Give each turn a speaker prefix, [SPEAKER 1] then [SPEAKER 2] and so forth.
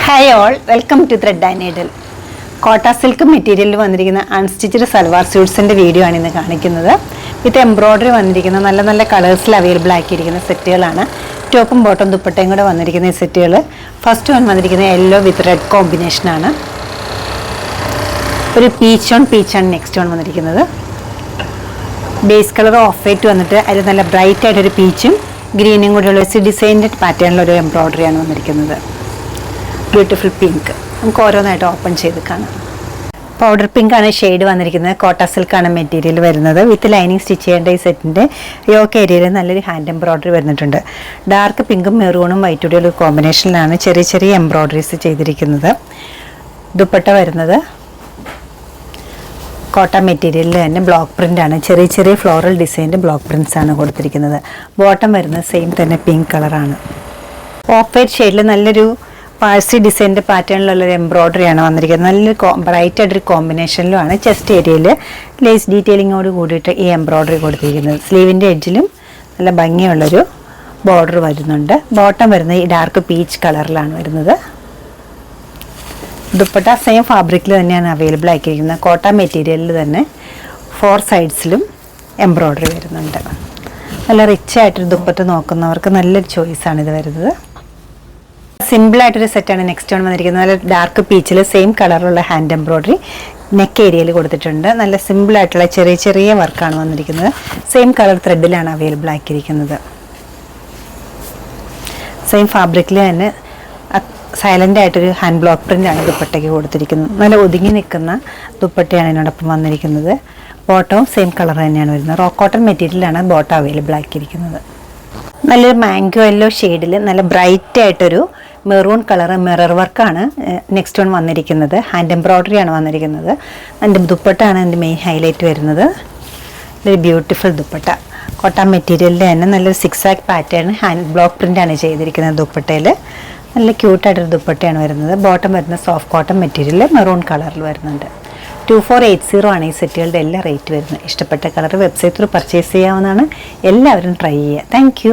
[SPEAKER 1] Hi all, welcome to thread and needle. Kota silk മെറ്റീരിയലിൽ വന്നിരിക്കുന്ന unstitched salwar സ്യൂട്ട്സിൻ്റെ video ആണ് ഇന്ന് കാണിക്കുന്നത്. വിത്ത് എംബ്രോയ്ഡറി വന്നിരിക്കുന്ന നല്ല നല്ല കളേഴ്സിൽ അവൈലബിൾ ആക്കിയിരിക്കുന്ന സെറ്റുകളാണ്. ടോപ്പും ബോട്ടം ദുപ്പട്ടയും കൂടെ വന്നിരിക്കുന്ന ഈ സെറ്റുകൾ. ഫസ്റ്റ് വന്നിരിക്കുന്ന യെല്ലോ വിത്ത് റെഡ് കോമ്പിനേഷനാണ്. ഒരു പീച്ചാണ് നെക്സ്റ്റ് വന്നിരിക്കുന്നത്. ബേസ് കളർ ഓഫ് വൈറ്റ് വന്നിട്ട് അതിൽ നല്ല ബ്രൈറ്റ് ആയിട്ടൊരു പീച്ചും ഗ്രീനും കൂടെയുള്ള ഡിസൈൻഡ് പാറ്റേണിലൊരു എംബ്രോയ്ഡറിയാണ് വന്നിരിക്കുന്നത്. Beautiful pink. നമുക്ക് ഓരോന്നായിട്ട് ഓപ്പൺ ചെയ്ത് കാണാം. പൗഡർ പിങ്ക് ആണ് ഷെയ്ഡ് വന്നിരിക്കുന്നത്. കോട്ട സിൽക്കാണ് മെറ്റീരിയൽ വരുന്നത്. വിത്ത് ലൈനിങ് സ്റ്റിച്ച് ചെയ്യേണ്ട ഈ സെറ്റിൻ്റെ യോക്ക് ഏരിയയിൽ നല്ലൊരു ഹാൻഡ് എംബ്രോയ്ഡറി വരുന്നിട്ടുണ്ട്. ഡാർക്ക് പിങ്കും മെറൂണും വൈറ്റുടെ ഒരു കോമ്പിനേഷനിലാണ് ചെറിയ ചെറിയ എംബ്രോയ്ഡറീസ് ചെയ്തിരിക്കുന്നത്. ദുപ്പട്ട വരുന്നത് കോട്ട മെറ്റീരിയലിൽ തന്നെ ബ്ലോക്ക് പ്രിൻ്റ് ആണ്. ചെറിയ ചെറിയ ഫ്ലോറൽ ഡിസൈൻ്റെ ബ്ലോക്ക് പ്രിൻറ്റ്സ് ആണ് കൊടുത്തിരിക്കുന്നത്. ബോട്ടം വരുന്നത് സെയിം തന്നെ പിങ്ക് കളറാണ്. ഓഫ് വൈറ്റ് ഷെയ്ഡിൽ നല്ലൊരു പാഴ്സി ഡിസൈൻ്റെ പാറ്റേണിലുള്ളൊരു എംബ്രോയ്ഡറിയാണ് വന്നിരിക്കുന്നത്. നല്ലൊരു ബ്രൈറ്റ് ആയിട്ടൊരു കോമ്പിനേഷനിലുമാണ് ചെസ്റ്റ് ഏരിയയിൽ ലേസ് ഡീറ്റെയിലിങ്ങോട് കൂടിയിട്ട് ഈ എംബ്രോയ്ഡറി കൊടുത്തിരിക്കുന്നത്. സ്ലീവിൻ്റെ എഡ്ജിലും നല്ല ഭംഗിയുള്ളൊരു ബോർഡർ വരുന്നുണ്ട്. ബോട്ടം വരുന്നത് ഈ ഡാർക്ക് പീച്ച് കളറിലാണ് വരുന്നത്. ദുപ്പട്ട സെയിം ഫാബ്രിക്കിൽ തന്നെയാണ് അവൈലബിൾ ആക്കിയിരിക്കുന്നത്. കോട്ട മെറ്റീരിയലിൽ തന്നെ 4 സൈഡ്സിലും എംബ്രോയ്ഡറി വരുന്നുണ്ട്. നല്ല റിച്ച് ആയിട്ടൊരു ദുപ്പട്ട നോക്കുന്നവർക്ക് നല്ലൊരു ചോയ്സാണ് ഇത് വരുന്നത്. സിമ്പിളായിട്ടൊരു സെറ്റാണ് നെക്സ്റ്റ് വന്നിരിക്കുന്നത്. നല്ല ഡാർക്ക് പീച്ചിൽ സെയിം കളറിലുള്ള ഹാൻഡ് എംബ്രോയ്ഡറി നെക്ക് ഏരിയയിൽ കൊടുത്തിട്ടുണ്ട്. നല്ല സിമ്പിളായിട്ടുള്ള ചെറിയ ചെറിയ വർക്കാണ് വന്നിരിക്കുന്നത്. സെയിം കളർ ത്രെഡിലാണ് അവൈലബിൾ ആക്കിയിരിക്കുന്നത്. സെയിം ഫാബ്രിക്കിൽ തന്നെ സൈലൻ്റ് ആയിട്ടൊരു ഹാൻഡ് ബ്ലോക്ക് പ്രിൻ്റാണ് ദുപ്പട്ടയ്ക്ക് കൊടുത്തിരിക്കുന്നത്. നല്ല ഒതുങ്ങി നിൽക്കുന്ന ദുപ്പട്ടയാണ് ഇതിനോടൊപ്പം വന്നിരിക്കുന്നത്. ബോട്ടവും സെയിം കളർ തന്നെയാണ് വരുന്നത്. റോ കോട്ടൺ മെറ്റീരിയലാണ് ബോട്ടം അവൈലബിൾ ആക്കിയിരിക്കുന്നത്. നല്ലൊരു മാംഗോ യെല്ലോ ഷെയ്ഡിൽ നല്ല ബ്രൈറ്റ് ആയിട്ടൊരു മെറൂൺ കളർ മിറർ വർക്കാണ് നെക്സ്റ്റ് വന്നിരിക്കുന്നത്. ഹാൻഡ് എംബ്രോയ്ഡറി ആണ് വന്നിരിക്കുന്നത്. അതിൻ്റെ ദുപ്പട്ടയാണ് അതിൻ്റെ മെയിൻ ഹൈലൈറ്റ് വരുന്നത്. ഒരു ബ്യൂട്ടിഫുൾ ദുപ്പട്ട. കോട്ട മെറ്റീരിയലിൽ തന്നെ നല്ലൊരു 6 ആക്ക് പാറ്റേൺ ഹാൻഡ് ബ്ലോക്ക് പ്രിൻ്റാണ് ചെയ്തിരിക്കുന്നത്. ദുപ്പട്ടയിൽ നല്ല ക്യൂട്ടായിട്ടൊരു ദുപ്പട്ടയാണ് വരുന്നത്. ബോട്ടം വരുന്ന സോഫ്റ്റ് കോട്ടൺ മെറ്റീരിയൽ മെറൂൺ കളറിൽ വരുന്നുണ്ട്. 2480 ആണ് ഈ സെറ്റുകളുടെ എല്ലാ റേറ്റ് വരുന്നത്. ഇഷ്ടപ്പെട്ട കളർ വെബ്സൈറ്റ് ത്രൂ പർച്ചേസ് ചെയ്യാവുന്നതാണ്. എല്ലാവരും ട്രൈ ചെയ്യുക. താങ്ക്